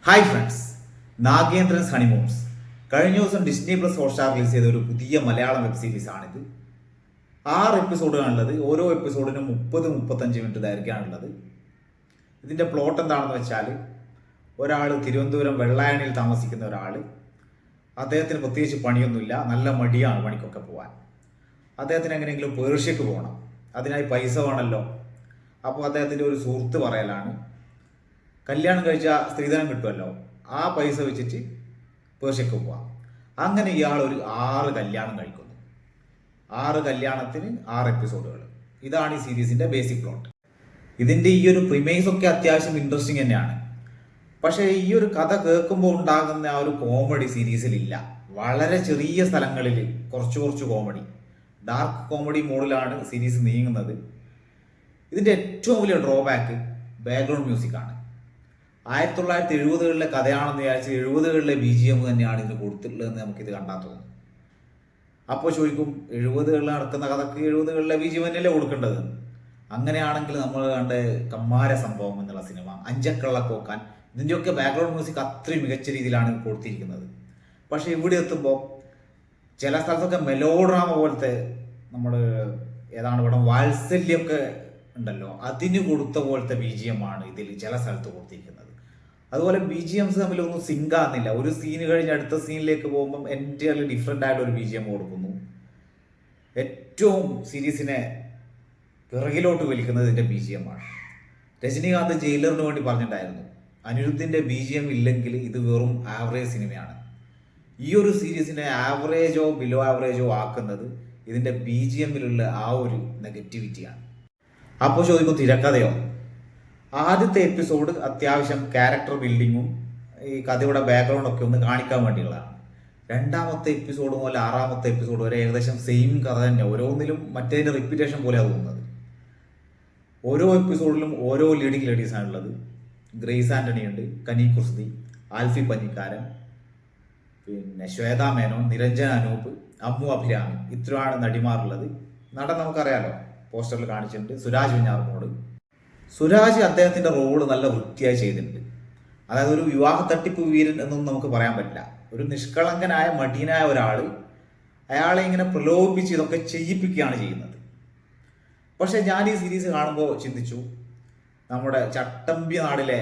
Hi friends, Nagendran's honeymoons കഴിഞ്ഞ ദിവസം Disney plus Hotstar release ചെയ്ത ഒരു പുതിയ മലയാളം വെബ് സീരീസ് ആണിത്. 6 എപ്പിസോഡുകളുള്ളത്. ഓരോ എപ്പിസോഡിനും 30-35 മിനിറ്റ് ദൈർഘ്യമാണുള്ളത്. ഇതിൻ്റെ പ്ലോട്ട് എന്താണെന്ന് വെച്ചാൽ, ഒരാൾ തിരുവനന്തപുരം വെള്ളായണിയിൽ താമസിക്കുന്ന ഒരാൾ, അദ്ദേഹത്തിന് പ്രത്യേകിച്ച് പണിയൊന്നുമില്ല, നല്ല മടിയാണ് പണിക്കൊക്കെ പോകാൻ. അദ്ദേഹത്തിന് എങ്ങനെയെങ്കിലും പേർഷ്യക്ക് പോകണം, അതിനായി പൈസ വേണമല്ലോ. അപ്പോൾ അദ്ദേഹത്തിൻ്റെ ഒരു സുഹൃത്ത് പറയലാണ്, കല്യാണം കഴിച്ചാൽ സ്ത്രീധനം കിട്ടുമല്ലോ, ആ പൈസ വെച്ചിട്ട് പേർഷ്യക്ക് പോവാം. അങ്ങനെ ഇയാൾ ഒരു 6 കല്യാണം കഴിക്കുന്നു. 6 കല്യാണത്തിന് 6 എപ്പിസോഡുകൾ. ഇതാണ് ഈ സീരീസിന്റെ ബേസിക് പ്ലോട്ട്. ഇതിന്റെ ഈ ഒരു പ്രിമൈസ് ഒക്കെ അത്യാവശ്യം ഇൻട്രസ്റ്റിംഗ് തന്നെയാണ്. പക്ഷേ ഈ ഒരു കഥ കേൾക്കുമ്പോൾ ഉണ്ടാകുന്ന ആ ഒരു കോമഡി സീരീസിലില്ല. വളരെ ചെറിയ സ്ഥലങ്ങളിൽ കുറച്ച് കോമഡി, ഡാർക്ക് കോമഡി മോഡിലാണ് സീരീസ് നീങ്ങുന്നത്. ഇതിന്റെ ഏറ്റവും വലിയ ഡ്രോബാക്ക് ബാക്ക്ഗ്രൗണ്ട് മ്യൂസിക് ആണ്. 1970-കളിലെ കഥയാണെന്ന് വിചാരിച്ച് 70-കളിലെ BGM തന്നെയാണ് ഇതിന് കൊടുത്തിട്ടുള്ളതെന്ന് നമുക്കിത് കണ്ടാൽ തോന്നും. അപ്പോൾ ചോദിക്കും, 70-കളിൽ നടക്കുന്ന കഥക്ക് 70-കളിലെ BGM തന്നെയല്ലേ കൊടുക്കേണ്ടത്? അങ്ങനെയാണെങ്കിൽ നമ്മൾ കണ്ട കമ്മാര സംഭവം എന്നുള്ള സിനിമ, അഞ്ചക്കള്ളക്കോക്കാൻ, ഇതിൻ്റെയൊക്കെ ബാക്ക്ഗ്രൗണ്ട് മ്യൂസിക് അത്രയും മികച്ച രീതിയിലാണ് കൊടുത്തിരിക്കുന്നത്. പക്ഷേ ഇവിടെ എത്തുമ്പോൾ ചില സ്ഥലത്തൊക്കെ മെലോഡ്രാമ പോലത്തെ, നമ്മൾ ഏതാണ് ഇവിടെ വാത്സല്യമൊക്കെ ഉണ്ടല്ലോ, അതിന് കൊടുത്ത പോലത്തെ BGM ആണ് ഇതിൽ ചില സ്ഥലത്ത് കൊടുത്തിരിക്കുന്നത്. അതുപോലെ BGMs തമ്മിലൊന്നും സിങ്ക് ആകുന്നില്ല. ഒരു സീന് കഴിഞ്ഞ് അടുത്ത സീനിലേക്ക് പോകുമ്പം എൻറ്റയർലി ഡിഫറെൻ്റ് ആയിട്ട് ഒരു BGM കൊടുക്കുന്നു. ഏറ്റവും സീരീസിനെ പിറകിലോട്ട് വലിക്കുന്നത് ഇതിൻ്റെ BGM ആണ്. രജനീകാന്ത് ജയിലറിന് വേണ്ടി പറഞ്ഞിട്ടുണ്ടായിരുന്നു, അനിരുദ്ധിൻ്റെ BGM ഇല്ലെങ്കിൽ ഇത് വെറും ആവറേജ് സിനിമയാണ്. ഈ ഒരു സീരീസിനെ ആവറേജോ ബിലോ ആവറേജോ ആക്കുന്നത് ഇതിൻ്റെ BGMലുള്ള ആ ഒരു നെഗറ്റിവിറ്റിയാണ്. അപ്പോൾ ചോദിക്കും, തിരക്കഥയോ? ആദ്യത്തെ എപ്പിസോഡ് അത്യാവശ്യം ക്യാരക്ടർ ബിൽഡിങ്ങും ഈ കഥയുടെ ബാക്ക്ഗ്രൗണ്ടൊക്കെ ഒന്ന് കാണിക്കാൻ വേണ്ടിയുള്ളതാണ്. രണ്ടാമത്തെ എപ്പിസോഡ് മുതൽ 6-ാമത്തെ എപ്പിസോഡ് വരെ ഏകദേശം സെയിം കഥ തന്നെ, ഓരോന്നിലും മറ്റേതിൻ്റെ റിപ്പീറ്റേഷൻ പോലെയാണ് തോന്നുന്നത്. ഓരോ എപ്പിസോഡിലും ഓരോ ലീഡിങ് ലേഡീസാണുള്ളത്. ഗ്രേസ് ആൻ്റണി ഉണ്ട്, കനി കുർസി, ആൽഫി പഞ്ഞിക്കാരൻ, പിന്നെ ശ്വേതാ മേനോൻ, നിരഞ്ജന അനൂപ്, അമ്മു അഭിരാമി, ഇത്രയാണ് നടിമാറുള്ളത്. നടൻ നമുക്കറിയാലോ, പോസ്റ്ററിൽ കാണിച്ചിട്ടുണ്ട്, സുരാജ് വെഞ്ഞാറമൂട്. സുരാജ് അദ്ദേഹത്തിൻ്റെ റോള് നല്ല വൃത്തിയായി ചെയ്തിട്ടുണ്ട്. അതായത് ഒരു വിവാഹ തട്ടിപ്പ് വീരൻ എന്നൊന്നും നമുക്ക് പറയാൻ പറ്റില്ല. ഒരു നിഷ്കളങ്കനായ മടിയനായ ഒരാൾ, അയാളെ ഇങ്ങനെ പ്രലോഭിപ്പിച്ച് ഇതൊക്കെ ചെയ്യിപ്പിക്കുകയാണ് ചെയ്യുന്നത്. പക്ഷെ ഞാൻ ഈ സീരീസ് കാണുമ്പോൾ ചിന്തിച്ചു, നമ്മുടെ ചട്ടമ്പി നാടിലെ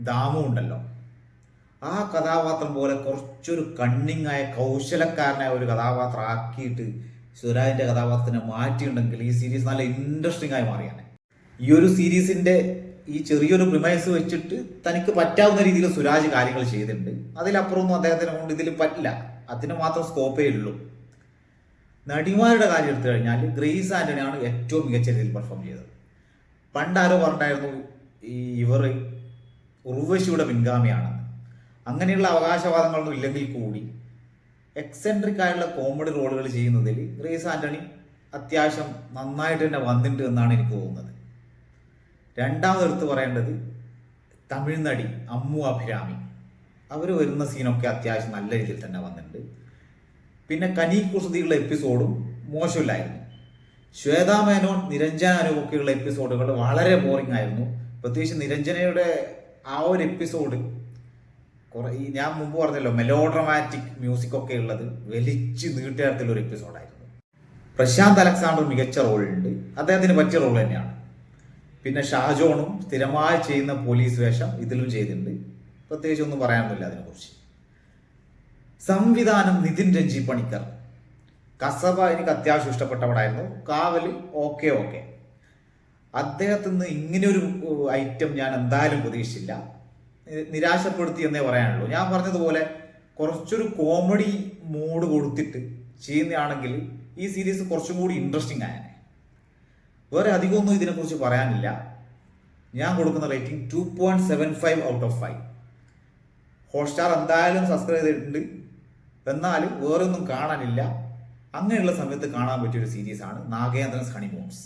ദാമു ഉണ്ടല്ലോ, ആ കഥാപാത്രം പോലെ കുറച്ചൊരു കണ്ണിങ്ങായ കൗശലക്കാരനായ ഒരു കഥാപാത്രം ആക്കിയിട്ട് സുരാജിന്റെ കഥാപാത്രത്തിനെ മാറ്റിയിട്ടുണ്ടെങ്കിൽ ഈ സീരീസ് നല്ല ഇൻട്രസ്റ്റിംഗ് ആയി മാറിയാണ്. ഈ ഒരു സീരീസിന്റെ ഈ ചെറിയൊരു പ്രിമൈസ് വെച്ചിട്ട് തനിക്ക് പറ്റാവുന്ന രീതിയിൽ സുരാജ് കാര്യങ്ങൾ ചെയ്തിട്ടുണ്ട്. അതിലപ്പുറമൊന്നും അദ്ദേഹത്തിനെ കൊണ്ട് ഇതിൽ പറ്റില്ല, അതിന് മാത്രം സ്കോപ്പേ ഉള്ളൂ. നടിമാരുടെ കാര്യം എടുത്തു കഴിഞ്ഞാൽ ഗ്രേസ് ആന്റണിയാണ് ഏറ്റവും മികച്ച രീതിയിൽ പെർഫോം ചെയ്തത്. പണ്ടാരോ പറഞ്ഞിട്ടായിരുന്നു ഇവർ ഉർവശിയുടെ പിൻഗാമിയാണെന്ന്. അങ്ങനെയുള്ള അവകാശവാദങ്ങളൊന്നും ഇല്ലെങ്കിൽ കൂടി എക്സെൻട്രിക് ആയിട്ടുള്ള കോമഡി റോളുകൾ ചെയ്യുന്നതിൽ ഗ്രേസ് ആന്റണി അത്യാവശ്യം നന്നായിട്ട് തന്നെ വന്നിട്ടുണ്ട് എന്നാണ് എനിക്ക് തോന്നുന്നത്. രണ്ടാമത് എടുത്ത് പറയേണ്ടത് തമിഴ് നടി അമ്മു അഭിരാമി. അവർ വരുന്ന സീനൊക്കെ അത്യാവശ്യം നല്ല രീതിയിൽ തന്നെ വന്നിട്ടുണ്ട്. പിന്നെ കനി കുസൃതിയുള്ള എപ്പിസോഡും മോശമില്ലായിരുന്നു. ശ്വേതാ മേനോൻ, നിരഞ്ജന അനൂപൊക്കെയുള്ള എപ്പിസോഡുകൾ വളരെ ബോറിംഗ് ആയിരുന്നു. പ്രത്യേകിച്ച് നിരഞ്ജനയുടെ ആ ഒരു എപ്പിസോഡ് ഞാൻ മുമ്പ് പറഞ്ഞല്ലോ, മെലോഡ്രമാറ്റിക് മ്യൂസിക് ഒക്കെ ഉള്ളത് വലിച്ച് നീട്ടിയ ഒരു എപ്പിസോഡായിരുന്നു. പ്രശാന്ത് അലക്സാണ്ടർ മികച്ച റോളുണ്ട്, അദ്ദേഹത്തിന് പറ്റിയ റോൾ തന്നെയാണ്. പിന്നെ ഷാജോണും സ്ഥിരമായി ചെയ്യുന്ന പോലീസ് വേഷം ഇതിലും ചെയ്തിട്ടുണ്ട്. പ്രത്യേകിച്ച് ഒന്നും പറയാനൊന്നുമില്ല അതിനെക്കുറിച്ച്. സംവിധാനം നിതിൻ രഞ്ജി പണിക്കർ. കസബ എനിക്ക് അത്യാവശ്യം ഇഷ്ടപ്പെട്ടവടായിരുന്നു. കാവല് ഓക്കെ. അദ്ദേഹത്തിൽ നിന്ന് ഇങ്ങനെയൊരു ഐറ്റം ഞാൻ എന്തായാലും പ്രതീക്ഷിച്ചില്ല. നിരാശപ്പെടുത്തി എന്നേ പറയാനുള്ളൂ. ഞാൻ പറഞ്ഞതുപോലെ കുറച്ചൊരു കോമഡി മൂഡ് കൊടുത്തിട്ട് ചെയ്യുന്നതാണെങ്കിൽ ഈ സീരീസ് കുറച്ചും കൂടി ഇൻട്രസ്റ്റിംഗ് ആയാണ്. വേറെ അധികമൊന്നും ഇതിനെക്കുറിച്ച് പറയാനില്ല. ഞാൻ കൊടുക്കുന്ന റേറ്റിംഗ് 2.75 ഔട്ട് ഓഫ് 5. ഹോട്ട്സ്റ്റാർ എന്തായാലും സബ്സ്ക്രൈബ് ചെയ്തിട്ടുണ്ട്, എന്നാലും വേറെ ഒന്നും കാണാനില്ല. അങ്ങനെയുള്ള സമയത്ത് കാണാൻ പറ്റിയൊരു സീരീസാണ് നാഗേന്ദ്രൻസ് ഹണിമൂൺസ്.